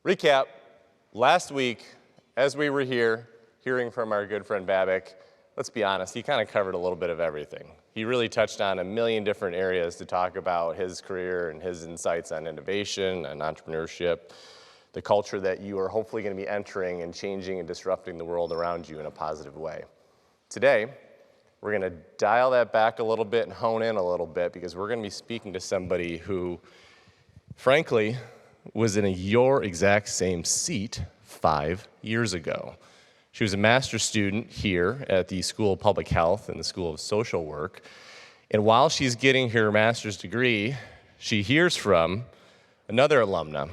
Recap, last week, as we were here, hearing from our good friend Babak, let's be honest, he kind of covered a little bit of everything. He really touched on a million different areas to talk about his career and his insights on innovation and entrepreneurship, the culture that you are hopefully going to be entering and changing and disrupting the world around you in a positive way. Today, we're going to dial that back a little bit and hone in a little bit because we're going to be speaking to somebody who, frankly, was in your exact same seat 5 years ago. She was a master's student here at the School of Public Health and the School of Social Work. And while she's getting her master's degree, she hears from another alumna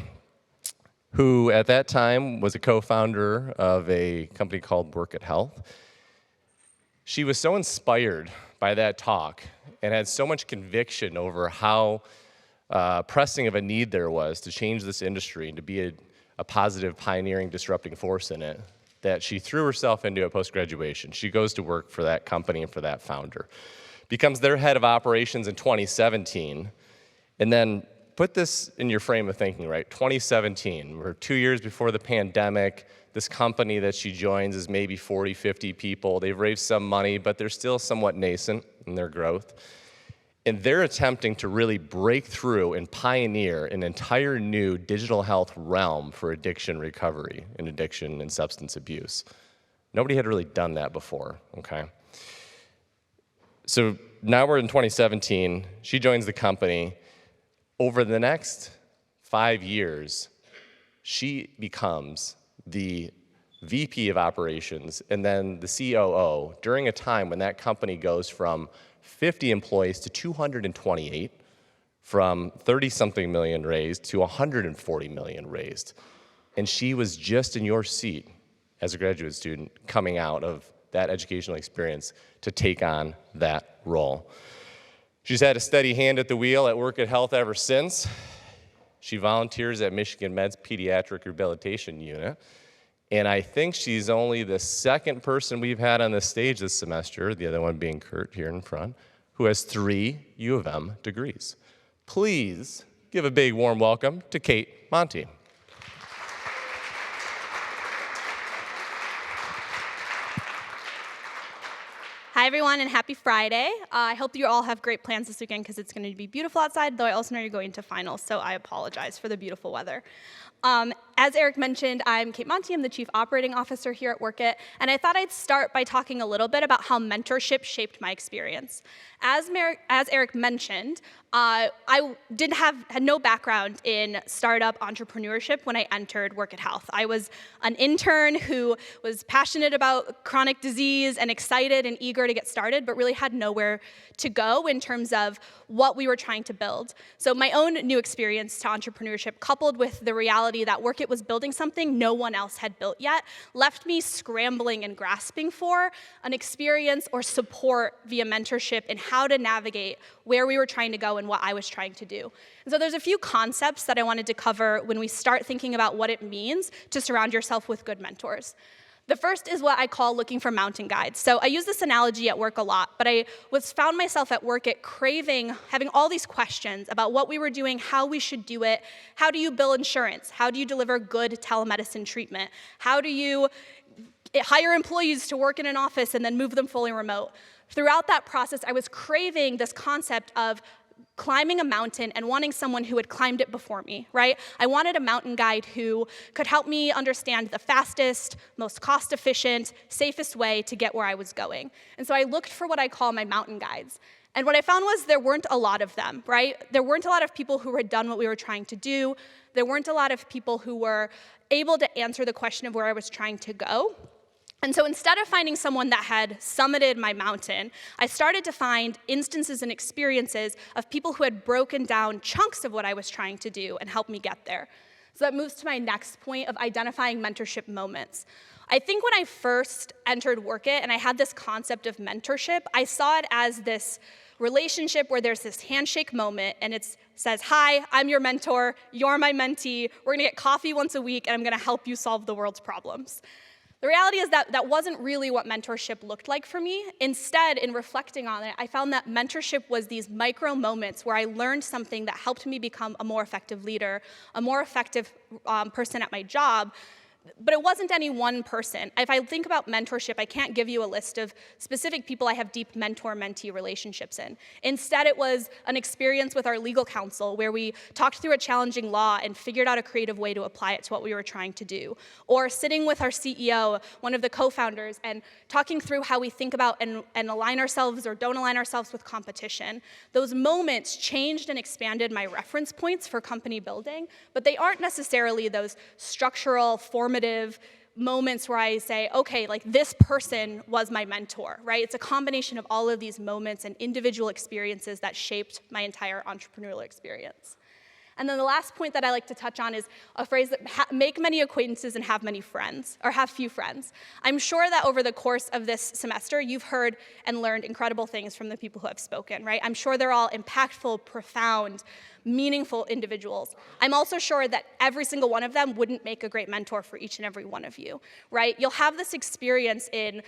who at that time was a co-founder of a company called Work at Health. She was so inspired by that talk and had so much conviction over how pressing of a need there was to change this industry and to be a positive, pioneering, disrupting force in it, that she threw herself into a post-graduation. She goes to work for that company and for that founder, becomes their head of operations in 2017, and then put this in your frame of thinking, right? 2017, we're 2 years before the pandemic. This company that she joins is maybe 40, 50 people. They've raised some money, but they're still somewhat nascent in their growth. And they're attempting to really break through and pioneer an entire new digital health realm for addiction recovery and addiction and substance abuse. Nobody had really done that before, okay? So now we're in 2017. She joins the company. Over the next 5 years, she becomes the VP of operations and then the COO during a time when that company goes from 50 employees to 228, from 30-something million raised to 140 million raised. And she was just in your seat as a graduate student coming out of that educational experience to take on that role. She's had a steady hand at the wheel at Work at Health ever since. She volunteers at Michigan Med's Pediatric Rehabilitation Unit. And I think she's only the second person we've had on the stage this semester, the other one being Kurt here in front, who has 3 U of M degrees. Please give a big warm welcome to Kate Monti. Hi, everyone, and happy Friday. I hope you all have great plans this weekend because it's going to be beautiful outside, though I also know you're going to finals, so I apologize for the beautiful weather. As Eric mentioned, I'm Kate Monti. I'm the Chief Operating Officer here at Work It, and I thought I'd start by talking a little bit about how mentorship shaped my experience. As Eric mentioned, I had no background in startup entrepreneurship when I entered Work at Health. I was an intern who was passionate about chronic disease and excited and eager to get started, but really had nowhere to go in terms of what we were trying to build. So my own new experience to entrepreneurship, coupled with the reality that Work It was building something no one else had built yet, left me scrambling and grasping for an experience or support via mentorship in how to navigate where we were trying to go and what I was trying to do. And so there's a few concepts that I wanted to cover when we start thinking about what it means to surround yourself with good mentors. The first is what I call looking for mountain guides. So I use this analogy at work a lot, but I found myself at Work at craving, having all these questions about what we were doing, how we should do it, how do you bill insurance, how do you deliver good telemedicine treatment, how do you hire employees to work in an office and then move them fully remote. Throughout that process, I was craving this concept of climbing a mountain and wanting someone who had climbed it before me, right? I wanted a mountain guide who could help me understand the fastest, most cost-efficient, safest way to get where I was going. And so I looked for what I call my mountain guides. And what I found was there weren't a lot of them, right? There weren't a lot of people who had done what we were trying to do. There weren't a lot of people who were able to answer the question of where I was trying to go. And so instead of finding someone that had summited my mountain, I started to find instances and experiences of people who had broken down chunks of what I was trying to do and helped me get there. So that moves to my next point of identifying mentorship moments. I think when I first entered Work It and I had this concept of mentorship, I saw it as this relationship where there's this handshake moment and it says, hi, I'm your mentor, you're my mentee, we're gonna get coffee once a week and I'm gonna help you solve the world's problems. The reality is that that wasn't really what mentorship looked like for me. Instead, in reflecting on it, I found that mentorship was these micro moments where I learned something that helped me become a more effective leader, a more effective person at my job. But it wasn't any one person. If I think about mentorship, I can't give you a list of specific people I have deep mentor-mentee relationships in. Instead, it was an experience with our legal counsel where we talked through a challenging law and figured out a creative way to apply it to what we were trying to do. Or sitting with our CEO, one of the co-founders, and talking through how we think about and align ourselves or don't align ourselves with competition. Those moments changed and expanded my reference points for company building, but they aren't necessarily those structural, formative moments where I say, okay, like this person was my mentor, right? It's a combination of all of these moments and individual experiences that shaped my entire entrepreneurial experience. And then the last point that I like to touch on is a phrase that make many acquaintances and have many friends, or have few friends. I'm sure that over the course of this semester, you've heard and learned incredible things from the people who have spoken, right? I'm sure they're all impactful, profound, meaningful individuals. I'm also sure that every single one of them wouldn't make a great mentor for each and every one of you, right? You'll have this experience in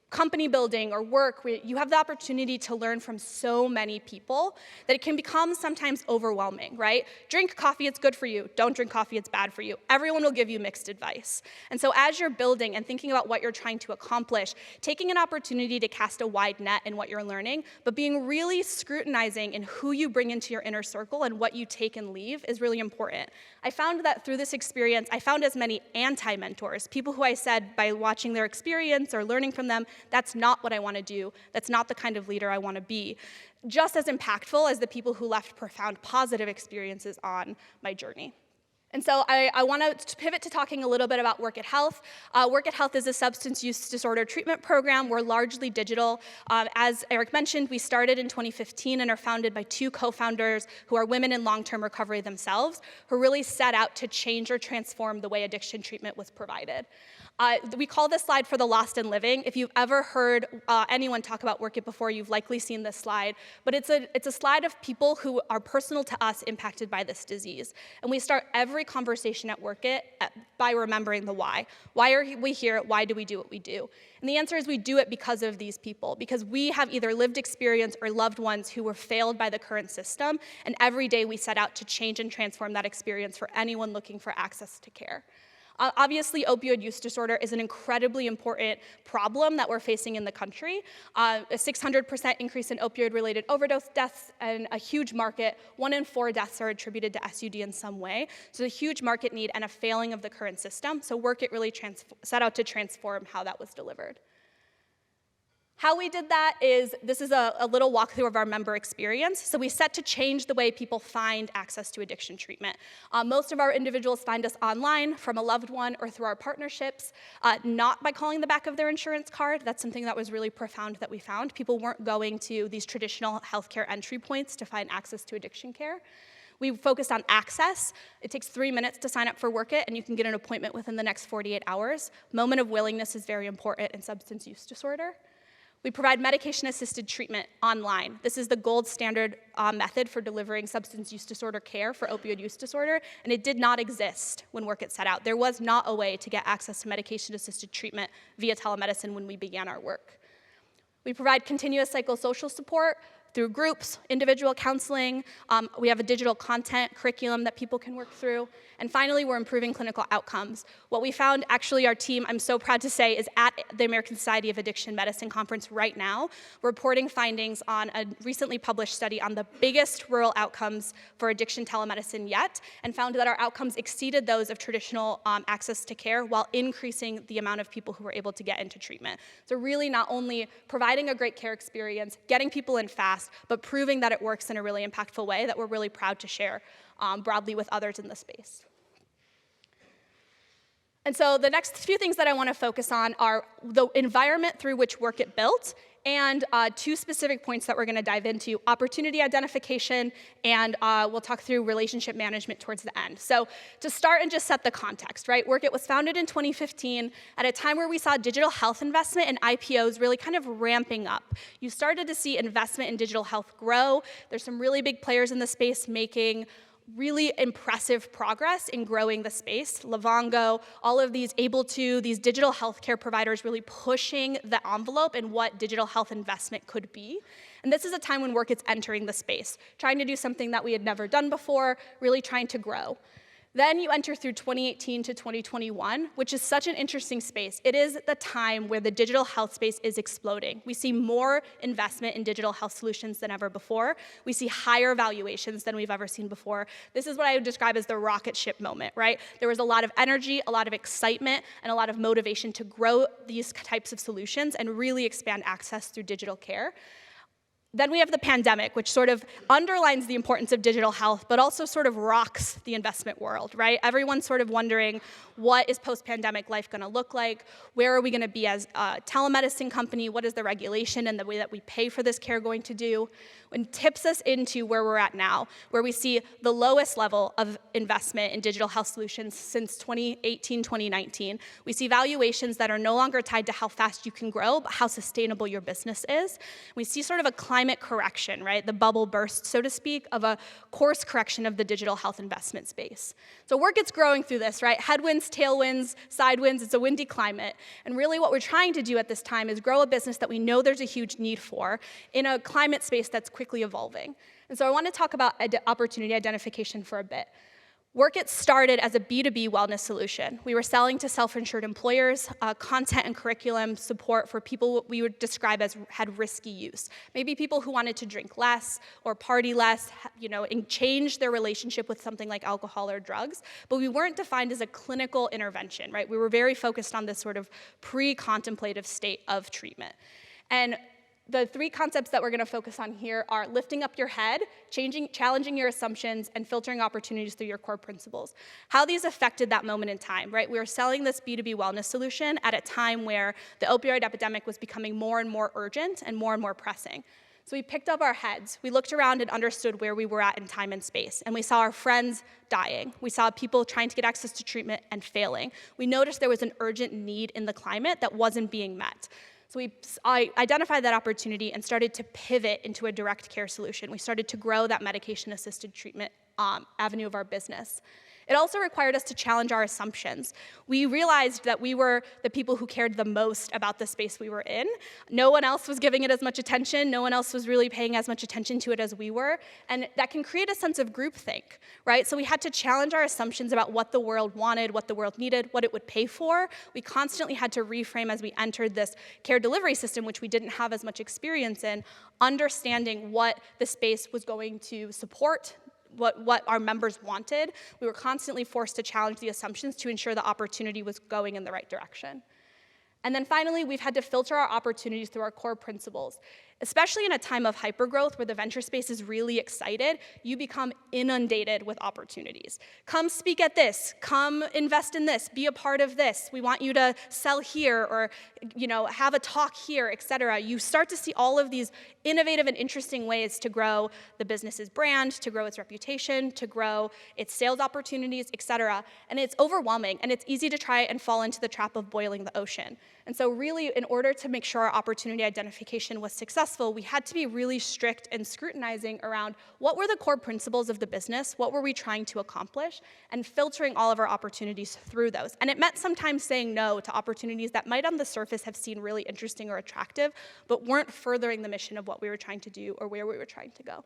company building or work where you have the opportunity to learn from so many people that it can become sometimes overwhelming, right? Drink coffee, it's good for you. Don't drink coffee, it's bad for you. Everyone will give you mixed advice. And so as you're building and thinking about what you're trying to accomplish, taking an opportunity to cast a wide net in what you're learning, but being really scrutinizing in who you bring into your inner circle and what you take and leave is really important. I found that through this experience, I found as many anti-mentors, people who I said by watching their experience or learning from them, that's not what I want to do. That's not the kind of leader I want to be. Just as impactful as the people who left profound positive experiences on my journey. And so I want to pivot to talking a little bit about Work at Health. Work at Health is a substance use disorder treatment program. We're largely digital. As Eric mentioned, we started in 2015 and are founded by two co-founders who are women in long-term recovery themselves, who really set out to change or transform the way addiction treatment was provided. We call this slide for the lost and living. If you've ever heard anyone talk about Work It before, you've likely seen this slide. But it's a slide of people who are personal to us impacted by this disease. And we start every conversation at Work It by remembering the why. Why are we here? Why do we do what we do? And the answer is we do it because of these people, because we have either lived experience or loved ones who were failed by the current system. And every day we set out to change and transform that experience for anyone looking for access to care. Obviously, opioid use disorder is an incredibly important problem that we're facing in the country. A 600% increase in opioid-related overdose deaths and a huge market. 1 in 4 deaths are attributed to SUD in some way. So a huge market need and a failing of the current system. So Work It really set out to transform how that was delivered. How we did that is, this is a little walkthrough of our member experience. So we set to change the way people find access to addiction treatment. Most of our individuals find us online from a loved one or through our partnerships, not by calling the back of their insurance card. That's something that was really profound that we found. People weren't going to these traditional healthcare entry points to find access to addiction care. We focused on access. It takes 3 minutes to sign up for Work It, and you can get an appointment within the next 48 hours. Moment of willingness is very important in substance use disorder. We provide medication-assisted treatment online. This is the gold standard method for delivering substance use disorder care for opioid use disorder, and it did not exist when Work It set out. There was not a way to get access to medication-assisted treatment via telemedicine when we began our work. We provide continuous psychosocial support through groups, individual counseling. We have a digital content curriculum that people can work through. And finally, we're improving clinical outcomes. What we found, actually, our team, I'm so proud to say, is at the American Society of Addiction Medicine conference right now, reporting findings on a recently published study on the biggest rural outcomes for addiction telemedicine yet, and found that our outcomes exceeded those of traditional access to care while increasing the amount of people who were able to get into treatment. So really not only providing a great care experience, getting people in fast, but proving that it works in a really impactful way that we're really proud to share broadly with others in the space. And so the next few things that I want to focus on are the environment through which Work It built, and 2 specific points that we're going to dive into: opportunity identification, and we'll talk through relationship management towards the end. So to start and just set the context, right? Work It was founded in 2015 at a time where we saw digital health investment and IPOs really kind of ramping up. You started to see investment in digital health grow. There's some really big players in the space making really impressive progress in growing the space. Livongo, all of these Able2, these digital healthcare providers really pushing the envelope in what digital health investment could be. And this is a time when work is entering the space, trying to do something that we had never done before, really trying to grow. Then you enter through 2018 to 2021, which is such an interesting space. It is the time where the digital health space is exploding. We see more investment in digital health solutions than ever before. We see higher valuations than we've ever seen before. This is what I would describe as the rocket ship moment, right? There was a lot of energy, a lot of excitement, and a lot of motivation to grow these types of solutions and really expand access through digital care. Then we have the pandemic, which sort of underlines the importance of digital health, but also sort of rocks the investment world, right? Everyone's sort of wondering, what is post-pandemic life going to look like? Where are we going to be as a telemedicine company? What is the regulation and the way that we pay for this care going to do? And tips us into where we're at now, where we see the lowest level of investment in digital health solutions since 2018, 2019. We see valuations that are no longer tied to how fast you can grow, but how sustainable your business is. We see sort of a climate correction, right? The bubble burst, so to speak, of a course correction of the digital health investment space. So work gets growing through this, right? Headwinds, tailwinds, sidewinds, it's a windy climate. And really what we're trying to do at this time is grow a business that we know there's a huge need for in a climate space that's quickly evolving. And so I want to talk about opportunity identification for a bit. Workit started as a B2B wellness solution. We were selling to self-insured employers, content and curriculum support for people we would describe as had risky use. Maybe people who wanted to drink less or party less, and change their relationship with something like alcohol or drugs, but we weren't defined as a clinical intervention, right? We were very focused on this sort of pre-contemplative state of treatment. And the three concepts that we're going to focus on here are lifting up your head, challenging your assumptions, and filtering opportunities through your core principles. How these affected that moment in time, right? We were selling this B2B wellness solution at a time where the opioid epidemic was becoming more and more urgent and more pressing. So we picked up our heads. We looked around and understood where we were at in time and space. And we saw our friends dying. We saw people trying to get access to treatment and failing. We noticed there was an urgent need in the climate that wasn't being met. So I identified that opportunity and started to pivot into a direct care solution. We started to grow that medication-assisted treatment avenue of our business. It also required us to challenge our assumptions. We realized that we were the people who cared the most about the space we were in. No one else was giving it as much attention. No one else was really paying as much attention to it as we were. And that can create a sense of groupthink, right? So we had to challenge our assumptions about what the world wanted, what the world needed, what it would pay for. We constantly had to reframe as we entered this care delivery system, which we didn't have as much experience in, understanding what the space was going to support, what our members wanted. We were constantly forced to challenge the assumptions to ensure the opportunity was going in the right direction. And then finally, we've had to filter our opportunities through our core principles. Especially in a time of hypergrowth where the venture space is really excited, you become inundated with opportunities. Come speak at this, come invest in this, be a part of this. We want you to sell here or have a talk here, et cetera. You start to see all of these innovative and interesting ways to grow the business's brand, to grow its reputation, to grow its sales opportunities, et cetera. And it's overwhelming, and it's easy to try and fall into the trap of boiling the ocean. And so really, in order to make sure our opportunity identification was successful, we had to be really strict and scrutinizing around what were the core principles of the business, what were we trying to accomplish, and filtering all of our opportunities through those. And it meant sometimes saying no to opportunities that might on the surface have seemed really interesting or attractive, but weren't furthering the mission of what we were trying to do or where we were trying to go.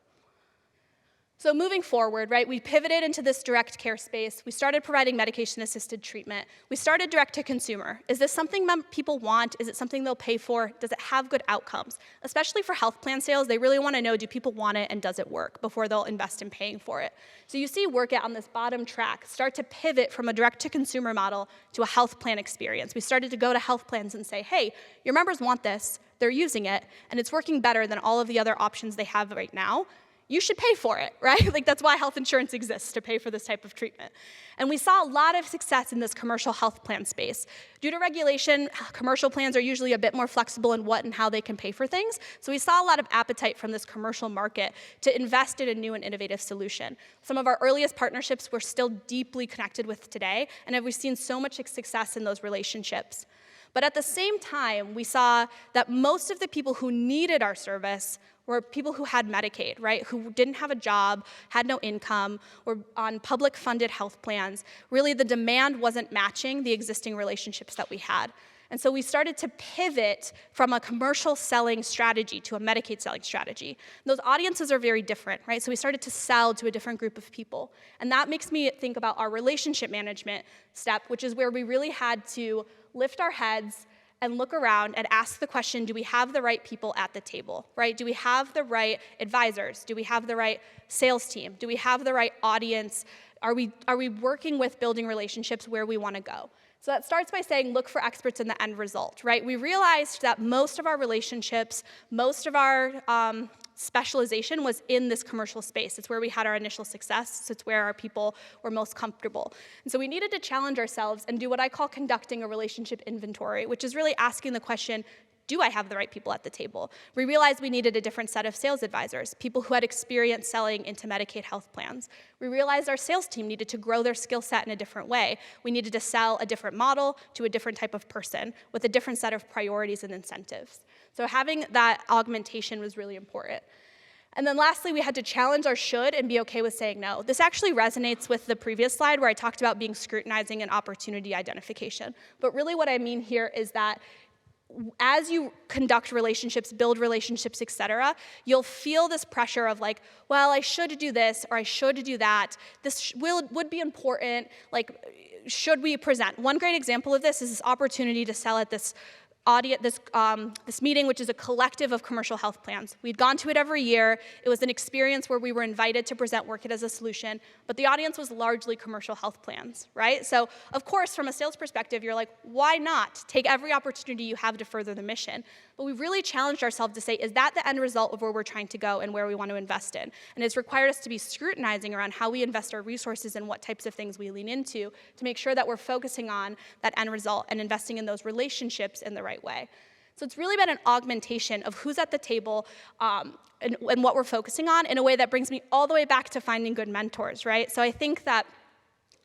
So moving forward, right, we pivoted into this direct care space. We started providing medication-assisted treatment. We started direct to consumer. Is this something people want? Is it something they'll pay for? Does it have good outcomes? Especially for health plan sales, they really want to know, do people want it and does it work before they'll invest in paying for it? So you see Workit on this bottom track start to pivot from a direct to consumer model to a health plan experience. We started to go to health plans and say, hey, your members want this, they're using it, and it's working better than all of the other options they have right now. You should pay for it, right? Like that's why health insurance exists, to pay for this type of treatment. And we saw a lot of success in this commercial health plan space. Due to regulation, commercial plans are usually a bit more flexible in what and how they can pay for things. So we saw a lot of appetite from this commercial market to invest in a new and innovative solution. Some of our earliest partnerships we're still deeply connected with today, and we've seen so much success in those relationships. But at the same time, we saw that most of the people who needed our service were people who had Medicaid, right? Who didn't have a job, had no income, were on public funded health plans. Really, the demand wasn't matching the existing relationships that we had. And so we started to pivot from a commercial selling strategy to a Medicaid selling strategy. Those audiences are very different, right? So we started to sell to a different group of people. And that makes me think about our relationship management step, which is where we really had to lift our heads and look around and ask the question, do we have the right people at the table, right? Do we have the right advisors? Do we have the right sales team? Do we have the right audience? Are we working with building relationships where we want to go? So that starts by saying, look for experts in the end result, right? We realized that most of our relationships, most of our specialization was in this commercial space. It's where we had our initial success. It's where our people were most comfortable. And so we needed to challenge ourselves and do what I call conducting a relationship inventory, which is really asking the question, do I have the right people at the table? We realized we needed a different set of sales advisors, people who had experience selling into Medicaid health plans. We realized our sales team needed to grow their skill set in a different way. We needed to sell a different model to a different type of person with a different set of priorities and incentives. So having that augmentation was really important. And then lastly, we had to challenge our should and be okay with saying no. This actually resonates with the previous slide where I talked about being scrutinizing and opportunity identification. But really what I mean here is that as you conduct relationships, build relationships, et cetera, you'll feel this pressure of like, well, I should do this or I should do that. This would be important. Like, should we present? One great example of this is this opportunity to sell at this meeting, which is a collective of commercial health plans. We'd gone to it every year. It was an experience where we were invited to present Work It as a solution, but the audience was largely commercial health plans, right? So, of course, from a sales perspective, you're like, why not take every opportunity you have to further the mission? But we really challenged ourselves to say, is that the end result of where we're trying to go and where we want to invest in? And it's required us to be scrutinizing around how we invest our resources and what types of things we lean into to make sure that we're focusing on that end result and investing in those relationships in the right way. So it's really been an augmentation of who's at the table and what we're focusing on in a way that brings me all the way back to finding good mentors, right? So I think that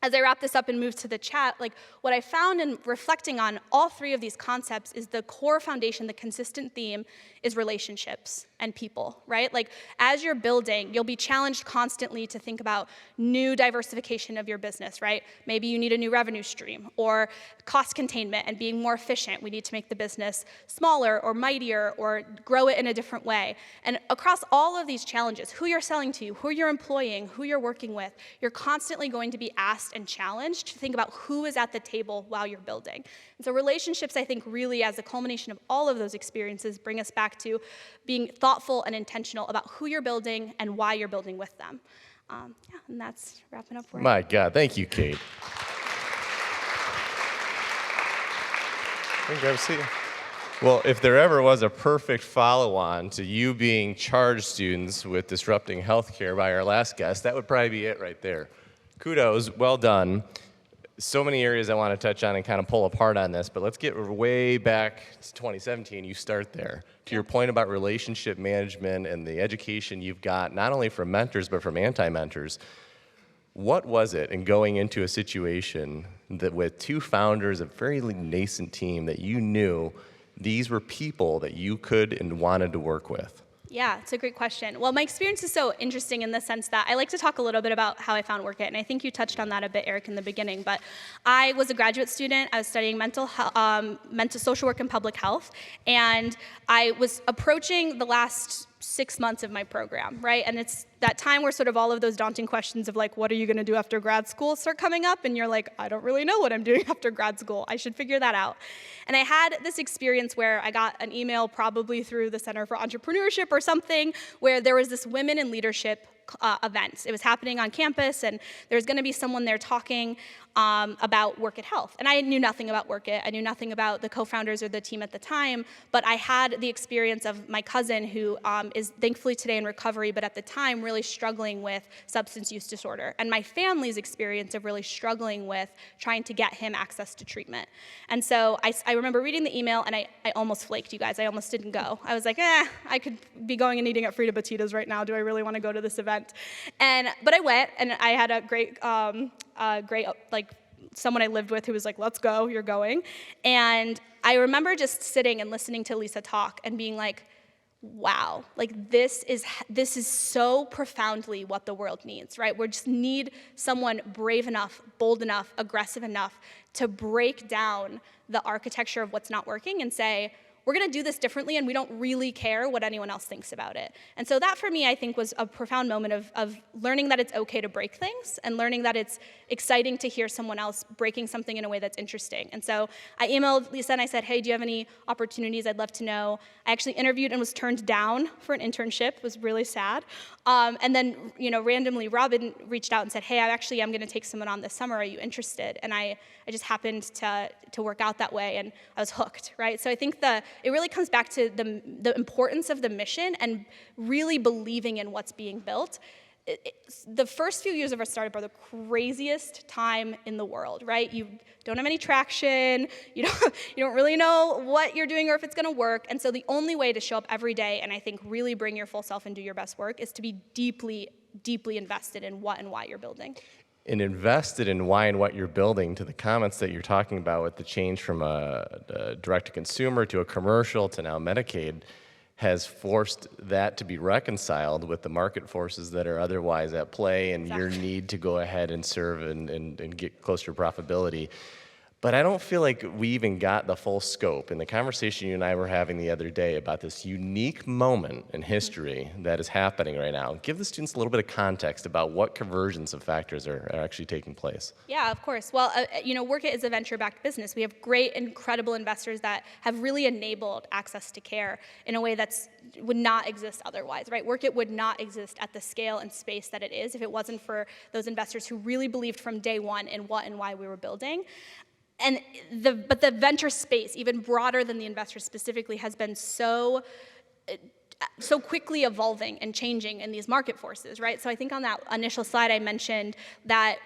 as I wrap this up and move to the chat, like what I found in reflecting on all three of these concepts is the core foundation, the consistent theme is relationships and people, right? Like as you're building, you'll be challenged constantly to think about new diversification of your business, right? Maybe you need a new revenue stream or cost containment and being more efficient. We need to make the business smaller or mightier or grow it in a different way. And across all of these challenges, who you're selling to, who you're employing, who you're working with, you're constantly going to be asked and challenged to think about who is at the table while you're building. And so relationships, I think, really as a culmination of all of those experiences bring us back to being thoughtful and intentional about who you're building and why you're building with them. Yeah, and that's wrapping up. My God, thank you, Kate. Grab a seat. Well, if there ever was a perfect follow-on to you being charged students with disrupting healthcare by our last guest, that would probably be it right there. Kudos, well done. So many areas I want to touch on and kind of pull apart on this, but let's get way back to 2017. You start there. To your point about relationship management and the education you've got, not only from mentors, but from anti-mentors, what was it in going into a situation that with two founders, a very nascent team, that you knew these were people that you could and wanted to work with? Yeah, it's a great question. Well, my experience is so interesting in the sense that I like to talk a little bit about how I found Work It, and I think you touched on that a bit, Eric, in the beginning. But I was a graduate student. I was studying mental social work and public health, and I was approaching the last 6 months of my program, right? And it's that time where sort of all of those daunting questions of like, what are you going to do after grad school start coming up? And you're like, I don't really know what I'm doing after grad school. I should figure that out. And I had this experience where I got an email probably through the Center for Entrepreneurship or something where there was this Women in Leadership event. It was happening on campus, and there was going to be someone there talking about Work It Health. And I knew nothing about Work It. I knew nothing about the co-founders or the team at the time, but I had the experience of my cousin who is thankfully today in recovery, but at the time really struggling with substance use disorder, and my family's experience of really struggling with trying to get him access to treatment. And so I remember reading the email, and I almost flaked, you guys. I almost didn't go. I was like, I could be going and eating at Frida Batista's right now. Do I really want to go to this event? But I went, and I had a great someone I lived with who was like, let's go, you're going. And I remember just sitting and listening to Lisa talk and being like, wow, like this is so profoundly what the world needs, right? We just need someone brave enough, bold enough, aggressive enough to break down the architecture of what's not working and say, we're gonna do this differently and we don't really care what anyone else thinks about it. And so that for me, I think was a profound moment of learning that it's okay to break things and learning that it's exciting to hear someone else breaking something in a way that's interesting. And so I emailed Lisa and I said, hey, do you have any opportunities? I'd love to know. I actually interviewed and was turned down for an internship. It was really sad. And then, randomly Robin reached out and said, hey, I'm gonna take someone on this summer. Are you interested? And I just happened to work out that way and I was hooked, right? So I think it really comes back to the importance of the mission and really believing in what's being built. The first few years of our startup are the craziest time in the world, right? You don't have any traction, you don't really know what you're doing or if it's gonna work, and so the only way to show up every day and I think really bring your full self and do your best work is to be deeply, deeply invested in what and why you're building. And invested in why and what you're building, to the comments that you're talking about with the change from a direct-to-consumer to a commercial to now Medicaid, has forced that to be reconciled with the market forces that are otherwise at play and your need to go ahead and serve and get closer to profitability. But I don't feel like we even got the full scope. In the conversation you and I were having the other day about this unique moment in history that is happening right now, give the students a little bit of context about what convergence of factors are actually taking place. Yeah, of course. Well, Workit is a venture-backed business. We have great, incredible investors that have really enabled access to care in a way that would not exist otherwise, right? Workit would not exist at the scale and space that it is if it wasn't for those investors who really believed from day one in what and why we were building. But the venture space, even broader than the investors specifically, has been so quickly evolving and changing in these market forces, right? So I think on that initial slide I mentioned that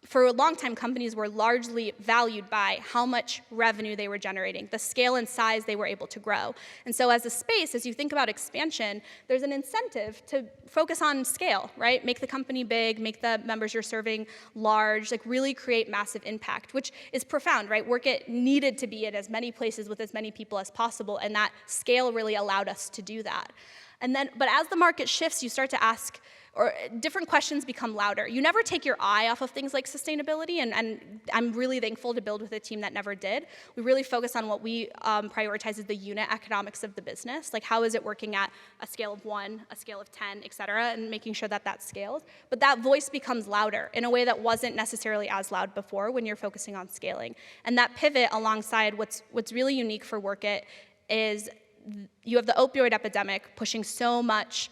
for a long time, companies were largely valued by how much revenue they were generating, the scale and size they were able to grow. And so as a space, as you think about expansion, there's an incentive to focus on scale, right? Make the company big, make the members you're serving large, like really create massive impact, which is profound, right? Workit needed to be in as many places with as many people as possible, and that scale really allowed us to do that. But as the market shifts, you start to ask, or different questions become louder. You never take your eye off of things like sustainability, and I'm really thankful to build with a team that never did. We really focus on what we prioritize as the unit economics of the business, like how is it working at a scale of 1, a scale of 10, et cetera, and making sure that that scales. But that voice becomes louder in a way that wasn't necessarily as loud before when you're focusing on scaling. And that pivot alongside what's really unique for Workit is you have the opioid epidemic pushing so much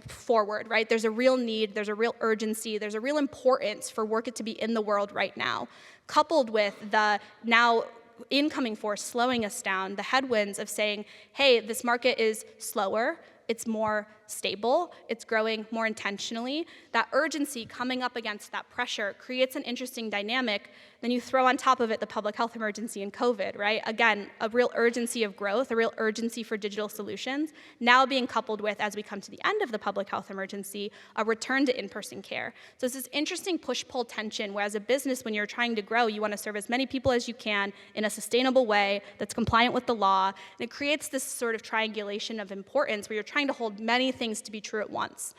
forward, right? There's a real need, there's a real urgency, there's a real importance for Workit to be in the world right now, coupled with the now incoming force slowing us down, the headwinds of saying, hey, this market is slower, it's more stable, it's growing more intentionally. That urgency coming up against that pressure creates an interesting dynamic. Then you throw on top of it the public health emergency and COVID, right? Again, a real urgency of growth, a real urgency for digital solutions, now being coupled with, as we come to the end of the public health emergency, a return to in-person care. So it's this interesting push-pull tension where as a business, when you're trying to grow, you want to serve as many people as you can in a sustainable way that's compliant with the law. And it creates this sort of triangulation of importance where you're trying to hold many things to be true at once.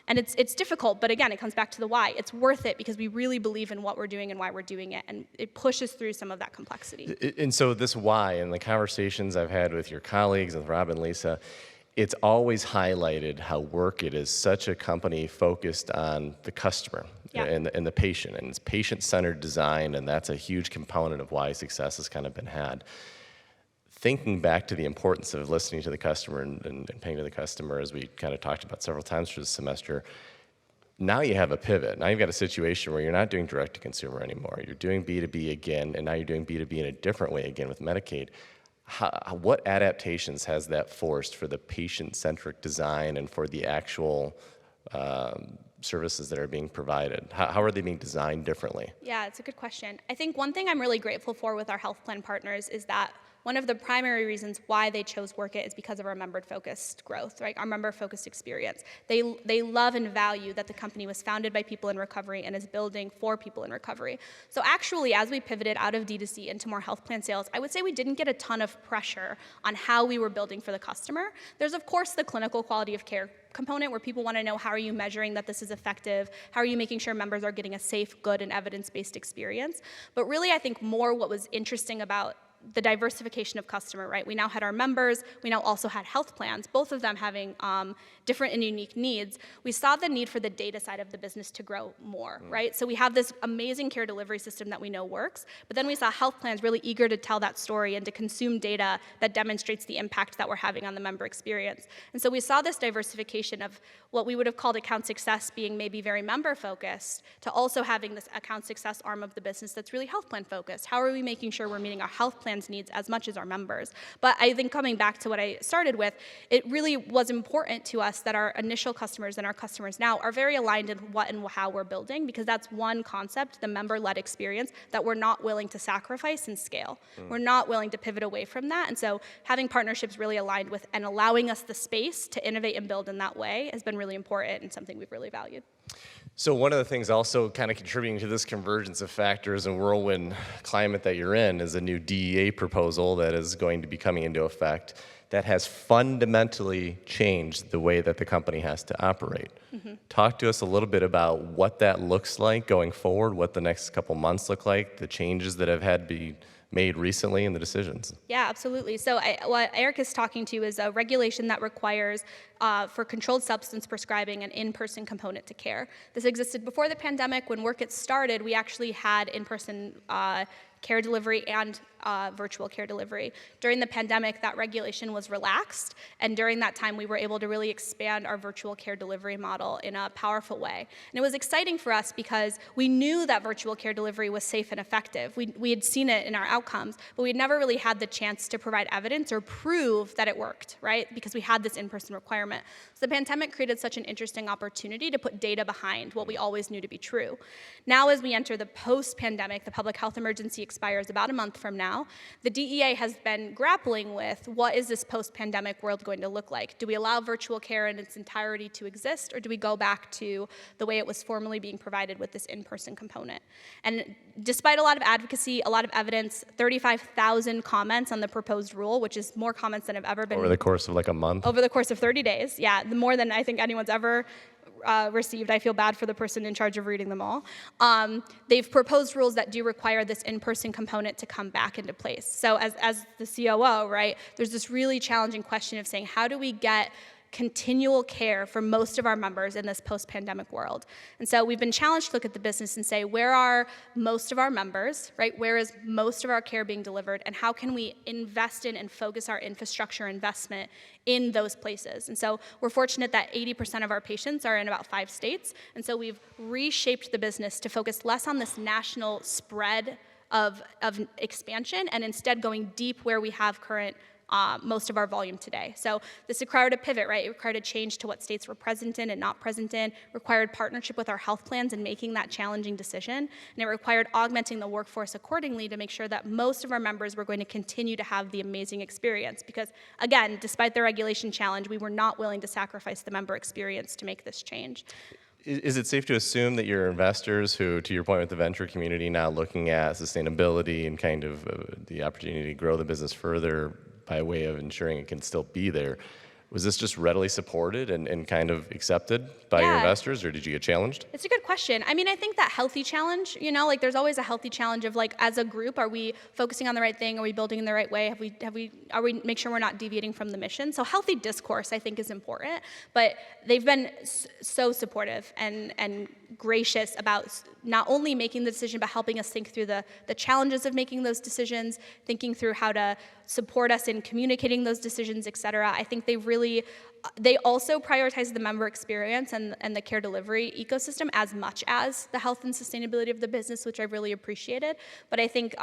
And it's difficult, but again, it comes back to the why. It's worth it because we really believe in what we're doing and why we're doing it, and it pushes through some of that complexity. And so this why, in the conversations I've had with your colleagues, with Rob and Lisa, it's always highlighted how Workit is such a company focused on the customer and the patient, and it's patient-centered design, and that's a huge component of why success has kind of been had. Thinking back to the importance of listening to the customer and paying to the customer, as we kind of talked about several times for this semester, now you have a pivot. Now you've got a situation where you're not doing direct-to-consumer anymore. You're doing B2B again, and now you're doing B2B in a different way again with Medicaid. What adaptations has that forced for the patient-centric design and for the actual services that are being provided? How are they being designed differently? Yeah, it's a good question. I think one thing I'm really grateful for with our health plan partners is that one of the primary reasons why they chose Work It is because of our member-focused growth, right? Our member-focused experience. They love and value that the company was founded by people in recovery and is building for people in recovery. So actually, as we pivoted out of D2C into more health plan sales, I would say we didn't get a ton of pressure on how we were building for the customer. There's, of course, the clinical quality of care component where people want to know, how are you measuring that this is effective? How are you making sure members are getting a safe, good, and evidence-based experience? But really, I think more what was interesting about the diversification of customer, right? We now had our members, we now also had health plans, both of them having different and unique needs. We saw the need for the data side of the business to grow more, right? So we have this amazing care delivery system that we know works, but then we saw health plans really eager to tell that story and to consume data that demonstrates the impact that we're having on the member experience. And so we saw this diversification of what we would have called account success being maybe very member focused to also having this account success arm of the business that's really health plan focused. How are we making sure we're meeting our health plan needs as much as our members? But I think coming back to what I started with, it really was important to us that our initial customers and our customers now are very aligned in what and how we're building, because that's one concept, the member-led experience, that we're not willing to sacrifice and scale. We're not willing to pivot away from that. And so having partnerships really aligned with and allowing us the space to innovate and build in that way has been really important and something we've really valued. So one of the things also kind of contributing to this convergence of factors and whirlwind climate that you're in is a new DEA proposal that is going to be coming into effect that has fundamentally changed the way that the company has to operate. Talk to us a little bit about what that looks like going forward, what the next couple months look like, the changes that have had to be made recently in the decisions. Yeah, absolutely. So what Eric is talking to is a regulation that requires for controlled substance prescribing an in-person component to care. This existed before the pandemic. When Work It started, we actually had in-person care delivery and virtual care delivery. During the pandemic, that regulation was relaxed, and during that time, we were able to really expand our virtual care delivery model in a powerful way. And it was exciting for us because we knew that virtual care delivery was safe and effective. We had seen it in our outcomes, but we had never really had the chance to provide evidence or prove that it worked, right? Because we had this in-person requirement. So the pandemic created such an interesting opportunity to put data behind what we always knew to be true. Now, as we enter the post-pandemic, the public health emergency expires about a month from now. The DEA has been grappling with, what is this post-pandemic world going to look like? Do we allow virtual care in its entirety to exist, or do we go back to the way it was formerly being provided with this in-person component? And despite a lot of advocacy, a lot of evidence, 35,000 comments on the proposed rule, which is more comments than have ever been. Over the course of like a month? Over the course of 30 days, yeah, more than I think anyone's ever received. I feel bad for the person in charge of reading them all. They've proposed rules that do require this in-person component to come back into place. So as the COO, right, there's this really challenging question of saying, how do we get continual care for most of our members in this post-pandemic world? And so we've been challenged to look at the business and say, where are most of our members, right? Where is most of our care being delivered? And how can we invest in and focus our infrastructure investment in those places? And so we're fortunate that 80% of our patients are in about 5 states. And so we've reshaped the business to focus less on this national spread of expansion and instead going deep where we have current most of our volume today. So this required a pivot, right? It required a change to what states were present in and not present in, required partnership with our health plans and making that challenging decision, and it required augmenting the workforce accordingly to make sure that most of our members were going to continue to have the amazing experience. Because again, despite the regulation challenge, we were not willing to sacrifice the member experience to make this change. Is it safe to assume that your investors who, to your point with the venture community, now looking at sustainability and kind of the opportunity to grow the business further by way of ensuring it can still be there, was this just readily supported and kind of accepted by your investors, or did you get challenged? It's a good question. I mean, I think that healthy challenge, you know, like there's always a healthy challenge of like, as a group, are we focusing on the right thing? Are we building in the right way? Are we make sure we're not deviating from the mission? So healthy discourse, I think, is important, but they've been so supportive and gracious about not only making the decision, but helping us think through the challenges of making those decisions, thinking through how to support us in communicating those decisions, et cetera. I think they've really they also prioritize the member experience and the care delivery ecosystem as much as the health and sustainability of the business, which I really appreciated. But I think,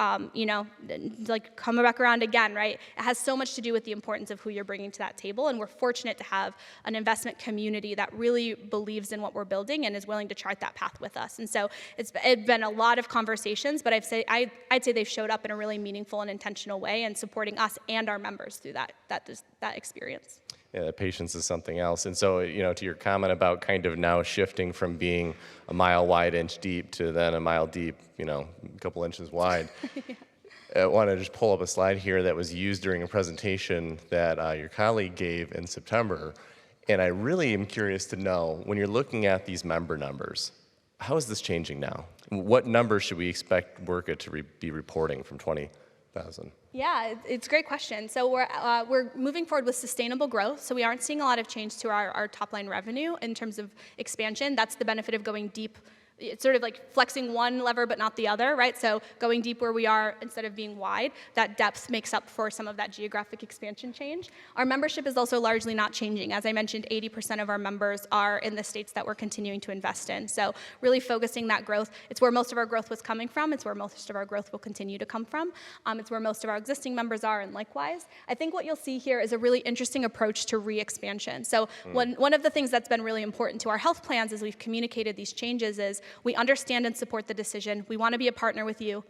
like coming back around again, right? It has so much to do with the importance of who you're bringing to that table, and we're fortunate to have an investment community that really believes in what we're building and is willing to chart that path with us. And so it's been a lot of conversations, but I'd say they've showed up in a really meaningful and intentional way and supporting us and our members through that experience. Yeah, the patience is something else. And so, to your comment about kind of now shifting from being a mile wide, inch deep to then a mile deep, a couple inches wide. Yeah. I want to just pull up a slide here that was used during a presentation that your colleague gave in September. And I really am curious to know, when you're looking at these member numbers, how is this changing now? What numbers should we expect WRCA to be reporting from 20,000? Yeah, it's a great question. So we're moving forward with sustainable growth. So we aren't seeing a lot of change to our top line revenue in terms of expansion. That's the benefit of going deep. It's sort of like flexing one lever but not the other, right? So going deep where we are instead of being wide, that depth makes up for some of that geographic expansion change. Our membership is also largely not changing. As I mentioned, 80% of our members are in the states that we're continuing to invest in. So really focusing that growth. It's where most of our growth was coming from. It's where most of our growth will continue to come from. It's where most of our existing members are, and likewise. I think what you'll see here is a really interesting approach to re-expansion. So one of the things that's been really important to our health plans as we've communicated these changes is we understand and support the decision. We want to be a partner with you.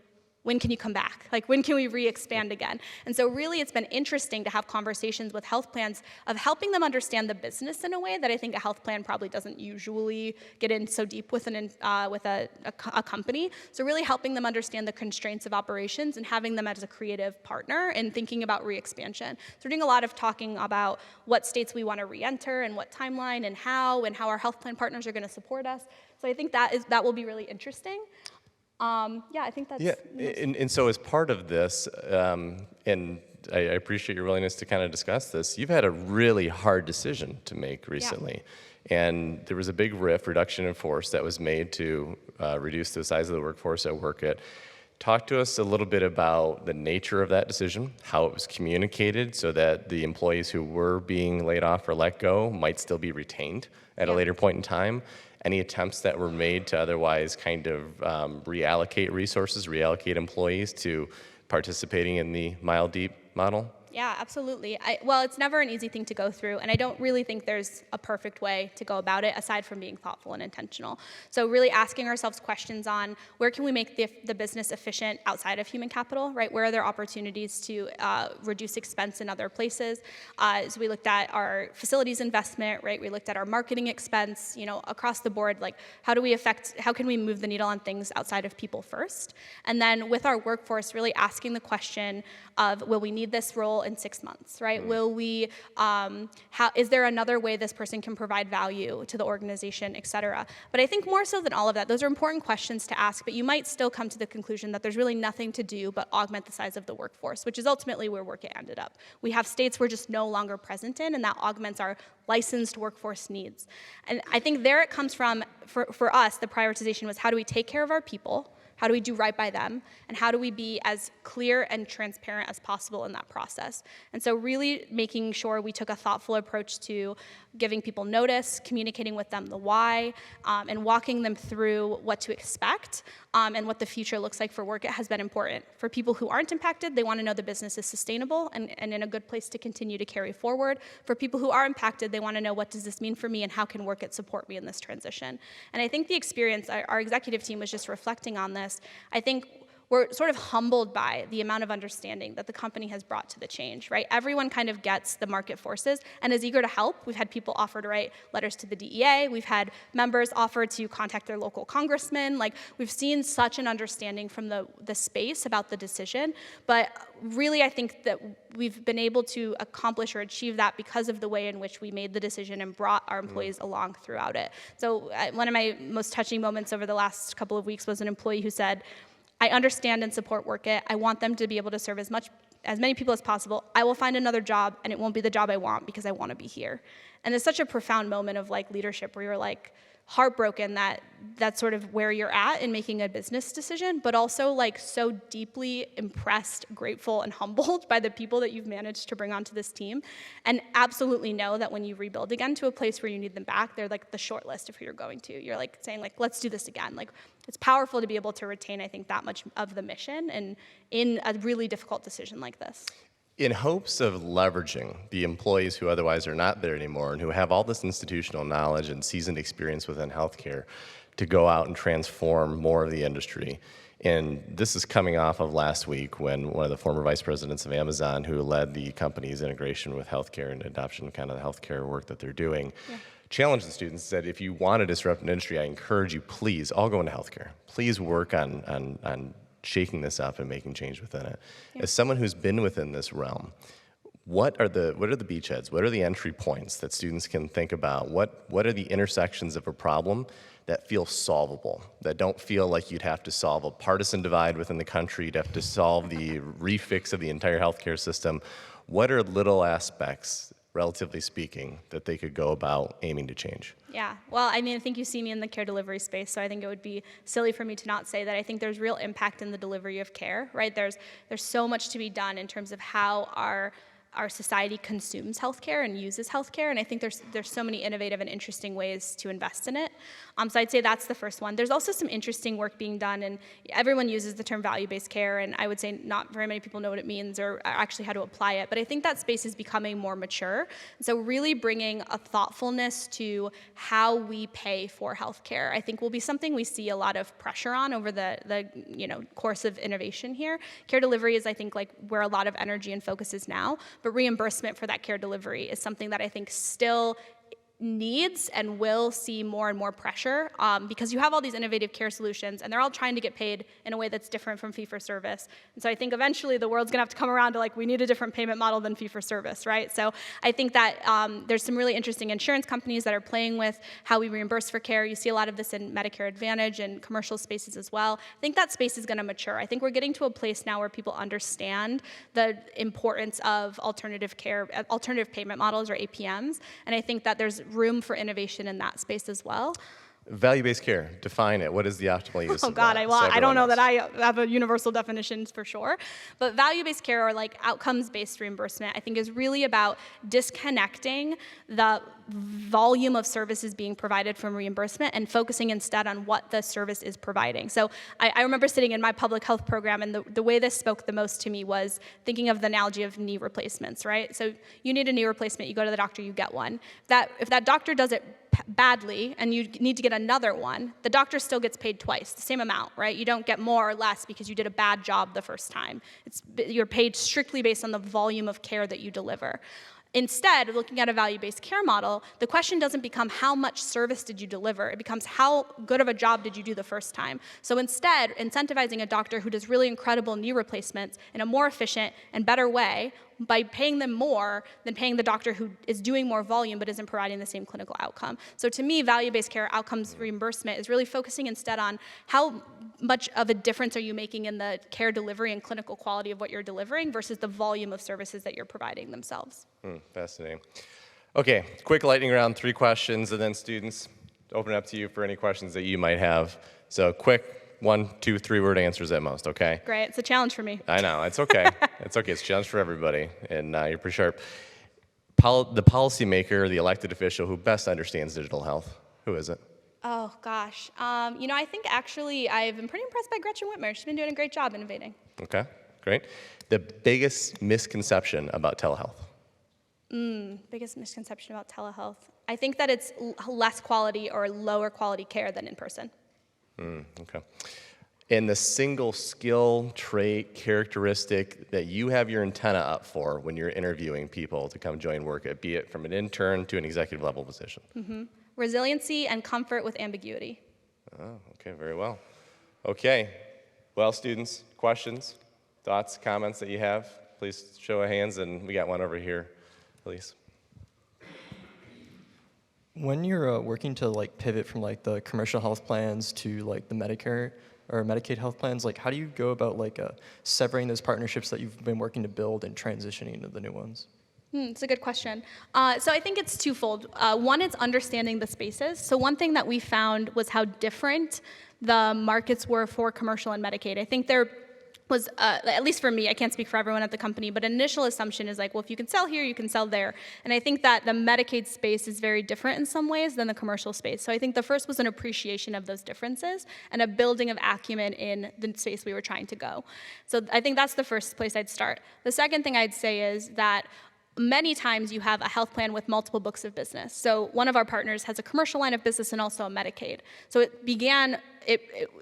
When can you come back? Like, when can we re-expand again? And so really it's been interesting to have conversations with health plans of helping them understand the business in a way that I think a health plan probably doesn't usually get in so deep with a company. So really helping them understand the constraints of operations and having them as a creative partner in thinking about re-expansion. So we're doing a lot of talking about what states we want to re-enter and what timeline and how our health plan partners are going to support us. So I think that will be really interesting. I think that's... Yeah, and so as part of this, and I appreciate your willingness to kind of discuss this, you've had a really hard decision to make recently. Yeah. And there was a big reduction in force that was made to reduce the size of the workforce at WRCA. Talk to us a little bit about the nature of that decision, how it was communicated so that the employees who were being laid off or let go might still be retained at a later point in time. Any attempts that were made to otherwise kind of reallocate resources, reallocate employees to participating in the mile deep model? Yeah, absolutely. Well, it's never an easy thing to go through, and I don't really think there's a perfect way to go about it aside from being thoughtful and intentional. So really asking ourselves questions on where can we make the business efficient outside of human capital, right? Where are there opportunities to reduce expense in other places? So we looked at our facilities investment, right? We looked at our marketing expense, across the board, like how can we move the needle on things outside of people first? And then with our workforce, really asking the question of, will we need this role in 6 months, right? Will we, is there another way this person can provide value to the organization, et cetera? But I think more so than all of that, those are important questions to ask, but you might still come to the conclusion that there's really nothing to do but augment the size of the workforce, which is ultimately where WRCA ended up. We have states we're just no longer present in, and that augments our licensed workforce needs. And I think there it comes from, for us, the prioritization was how do we take care of our people? How do we do right by them? And how do we be as clear and transparent as possible in that process? And so really making sure we took a thoughtful approach to giving people notice, communicating with them the why, and walking them through what to expect and what the future looks like for WRCA has been important. For people who aren't impacted, they want to know the business is sustainable and in a good place to continue to carry forward. For people who are impacted, they want to know what does this mean for me and how can WRCA support me in this transition. And I think the experience, our executive team was just reflecting on this. I think we're sort of humbled by the amount of understanding that the company has brought to the change, right? Everyone kind of gets the market forces and is eager to help. We've had people offer to write letters to the DEA. We've had members offer to contact their local congressman. Like, we've seen such an understanding from the space about the decision. But really, I think that we've been able to accomplish or achieve that because of the way in which we made the decision and brought our employees along throughout it. So one of my most touching moments over the last couple of weeks was an employee who said, I understand and support WRCA. I want them to be able to serve as many people as possible. I will find another job, and it won't be the job I want because I want to be here. And it's such a profound moment of leadership where you're like, heartbroken that that's sort of where you're at in making a business decision, but also like so deeply impressed, grateful, and humbled by the people that you've managed to bring onto this team, and absolutely know that when you rebuild again to a place where you need them back, they're like the short list of who you're going to. You're like saying like, let's do this again. Like, it's powerful to be able to retain, I think, that much of the mission and in a really difficult decision like this. In hopes of leveraging the employees who otherwise are not there anymore and who have all this institutional knowledge and seasoned experience within healthcare to go out and transform more of the industry. And this is coming off of last week when one of the former vice presidents of Amazon, who led the company's integration with healthcare and adoption of kind of the healthcare work that they're doing, challenged the students, said, if you want to disrupt an industry, I encourage you, please, all go into healthcare. Please work on shaking this up and making change within it. As someone who's been within this realm, what are the beachheads? What are the entry points that students can think about? What are the intersections of a problem that feel solvable, that don't feel like you'd have to solve a partisan divide within the country, you'd have to solve the refix of the entire healthcare system? What are little aspects, relatively speaking, that they could go about aiming to change? Yeah, well, I mean, I think you see me in the care delivery space, so I think it would be silly for me to not say that I think there's real impact in the delivery of care, right? There's so much to be done in terms of how our society consumes healthcare and uses healthcare, and I think there's so many innovative and interesting ways to invest in it. So I'd say that's the first one. There's also some interesting work being done, and everyone uses the term value-based care, and I would say not very many people know what it means or actually how to apply it, but I think that space is becoming more mature. So really bringing a thoughtfulness to how we pay for healthcare, I think will be something we see a lot of pressure on over the course of innovation here. Care delivery is, I think, like where a lot of energy and focus is now, but reimbursement for that care delivery is something that I think still needs and will see more and more pressure because you have all these innovative care solutions and they're all trying to get paid in a way that's different from fee-for-service. And so I think eventually the world's gonna have to come around to like, we need a different payment model than fee-for-service, right? So I think that there's some really interesting insurance companies that are playing with how we reimburse for care. You see a lot of this in Medicare Advantage and commercial spaces as well. I think that space is gonna mature. I think we're getting to a place now where people understand the importance of alternative care, alternative payment models or APMs, and I think that there's room for innovation in that space as well. Value-based care, define it. What is the optimal use of that? I don't know that I have a universal definition for sure, but value-based care or like outcomes-based reimbursement, I think is really about disconnecting the volume of services being provided from reimbursement and focusing instead on what the service is providing. So I remember sitting in my public health program, and the way this spoke the most to me was thinking of the analogy of knee replacements, right? So you need a knee replacement, you go to the doctor, you get one. If that doctor does it badly and you need to get another one, the doctor still gets paid twice, the same amount, right? You don't get more or less because you did a bad job the first time. You're paid strictly based on the volume of care that you deliver. Instead, looking at a value-based care model, the question doesn't become how much service did you deliver, it becomes how good of a job did you do the first time. So instead, incentivizing a doctor who does really incredible knee replacements in a more efficient and better way by paying them more than paying the doctor who is doing more volume but isn't providing the same clinical outcome. So to me, value-based care outcomes reimbursement is really focusing instead on how much of a difference are you making in the care delivery and clinical quality of what you're delivering versus the volume of services that you're providing themselves. Fascinating. Okay, quick lightning round, 3 questions, and then students, open it up to you for any questions that you might have. So quick, 1, 2, 3-word answers at most, okay? Great, it's a challenge for me. I know, it's okay. It's okay, it's a challenge for everybody, and you're pretty sharp. The policymaker, the elected official who best understands digital health, who is it? Oh, gosh. I think actually I've been pretty impressed by Gretchen Whitmer. She's been doing a great job innovating. Okay, great. The biggest misconception about telehealth? Biggest misconception about telehealth. I think that it's less quality or lower quality care than in person. Okay. And the single skill, trait, characteristic that you have your antenna up for when you're interviewing people to come join work at, be it from an intern to an executive level position? Resiliency and comfort with ambiguity. Oh, okay, very well. Okay, well, students, questions, thoughts, comments that you have, please show of hands, and we got one over here, please. When you're working to like pivot from like the commercial health plans to like the Medicare or Medicaid health plans, like how do you go about like severing those partnerships that you've been working to build and transitioning to the new ones? It's a good question. So I think it's twofold. One is understanding the spaces. So one thing that we found was how different the markets were for commercial and Medicaid. I think there was, at least for me, I can't speak for everyone at the company, but initial assumption is like, well, if you can sell here, you can sell there. And I think that the Medicaid space is very different in some ways than the commercial space. So I think the first was an appreciation of those differences and a building of acumen in the space we were trying to go. So I think that's the first place I'd start. The second thing I'd say is that many times you have a health plan with multiple books of business. So one of our partners has a commercial line of business and also a Medicaid. So it began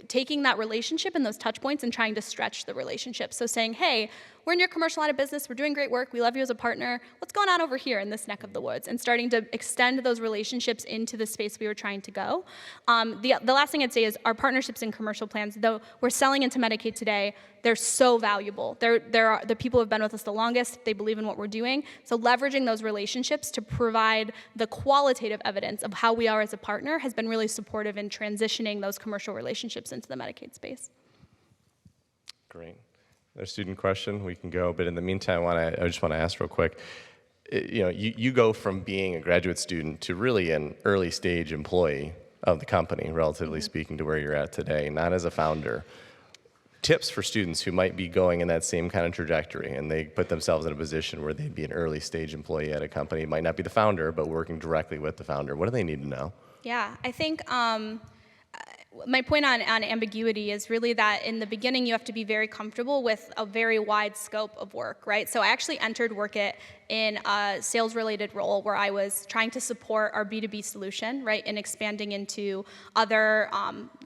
taking that relationship and those touch points and trying to stretch the relationship. So saying, hey, we're in your commercial line of business, we're doing great work, we love you as a partner, what's going on over here in this neck of the woods? And starting to extend those relationships into the space we were trying to go. The last thing I'd say is our partnerships in commercial plans, though we're selling into Medicaid today, they're so valuable. They're the people who have been with us the longest, they believe in what we're doing. So leveraging those relationships to provide the qualitative evidence of how we are as a partner has been really supportive in transitioning those commercial relationships into the Medicaid space. Great. Another student question, we can go, but in the meantime, I just want to ask real quick. You go from being a graduate student to really an early stage employee of the company, relatively speaking, to where you're at today, not as a founder. Tips for students who might be going in that same kind of trajectory and they put themselves in a position where they'd be an early stage employee at a company, might not be the founder, but working directly with the founder. What do they need to know? Yeah, I think my point on ambiguity is really that in the beginning you have to be very comfortable with a very wide scope of work, right? So I actually entered Workit in a sales-related role where I was trying to support our B2B solution, right, and expanding into other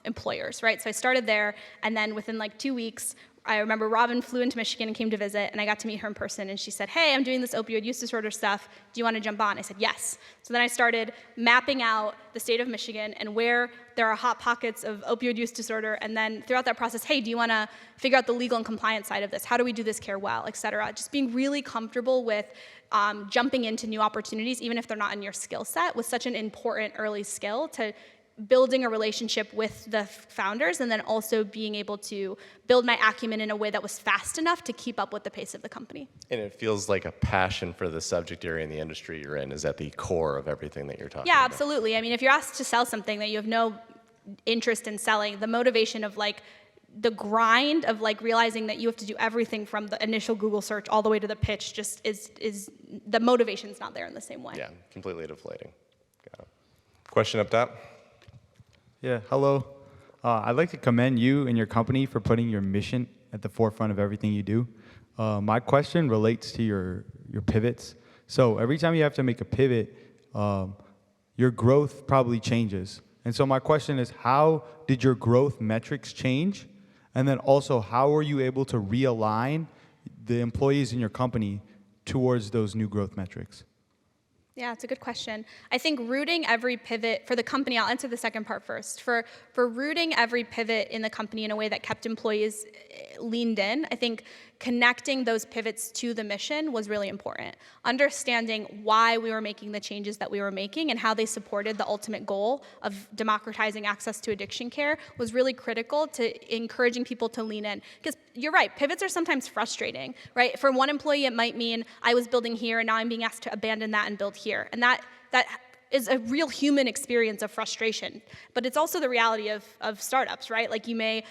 employers, right? So I started there, and then within like 2 weeks, I remember Robin flew into Michigan and came to visit, and I got to meet her in person, and she said, hey, I'm doing this opioid use disorder stuff. Do you want to jump on? I said, yes. So then I started mapping out the state of Michigan and where there are hot pockets of opioid use disorder, and then throughout that process, hey, do you want to figure out the legal and compliance side of this? How do we do this care well, et cetera? Just being really comfortable with jumping into new opportunities, even if they're not in your skill set, was such an important early skill to building a relationship with the founders and then also being able to build my acumen in a way that was fast enough to keep up with the pace of the company. And it feels like a passion for the subject area and the industry you're in is at the core of everything that you're talking about. Yeah, absolutely. I mean, if you're asked to sell something that you have no interest in selling, the motivation of like the grind of like realizing that you have to do everything from the initial Google search all the way to the pitch just is the motivation's not there in the same way. Yeah, completely deflating. Got it. Question up top? Yeah, hello. I'd like to commend you and your company for putting your mission at the forefront of everything you do. My question relates to your pivots. So every time you have to make a pivot, your growth probably changes. And so my question is, how did your growth metrics change? And then also, how were you able to realign the employees in your company towards those new growth metrics? Yeah, it's a good question. I think rooting every pivot for the company, I'll answer the second part first. For rooting every pivot in the company in a way that kept employees leaned in, I think connecting those pivots to the mission was really important. Understanding why we were making the changes that we were making and how they supported the ultimate goal of democratizing access to addiction care was really critical to encouraging people to lean in. Because you're right, pivots are sometimes frustrating, right? For one employee, it might mean I was building here and now I'm being asked to abandon that and build here. And that is a real human experience of frustration. But it's also the reality of startups, right? Like you may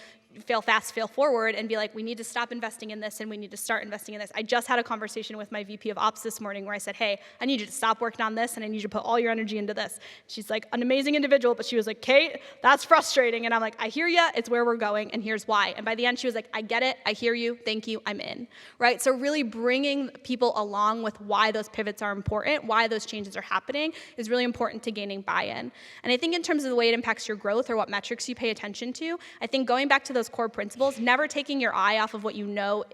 fail fast, fail forward, and be like, we need to stop investing in this and we need to start investing in this. I just had a conversation with my VP of Ops this morning where I said, hey, I need you to stop working on this and I need you to put all your energy into this. She's like an amazing individual, but she was like, Kate, that's frustrating. And I'm like, I hear ya, it's where we're going, and here's why. And by the end, she was like, I get it, I hear you, thank you, I'm in, right? So really bringing people along with why those pivots are important, why those changes are happening, is really important to gaining buy-in. And I think in terms of the way it impacts your growth or what metrics you pay attention to, I think going back to those core principles, never taking your eye off of what you know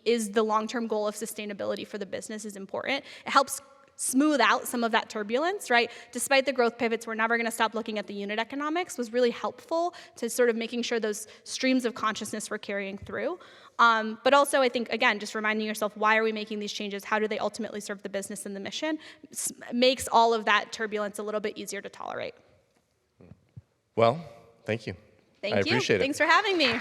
is the long-term goal of sustainability for the business is important. It helps smooth out some of that turbulence, right? Despite the growth pivots, we're never gonna stop looking at the unit economics was really helpful to sort of making sure those streams of consciousness were carrying through. But also, I think, again, just reminding yourself, why are we making these changes? How do they ultimately serve the business and the mission? Makes all of that turbulence a little bit easier to tolerate. Well, thank you. Thank I you. appreciate it. Thanks for having me.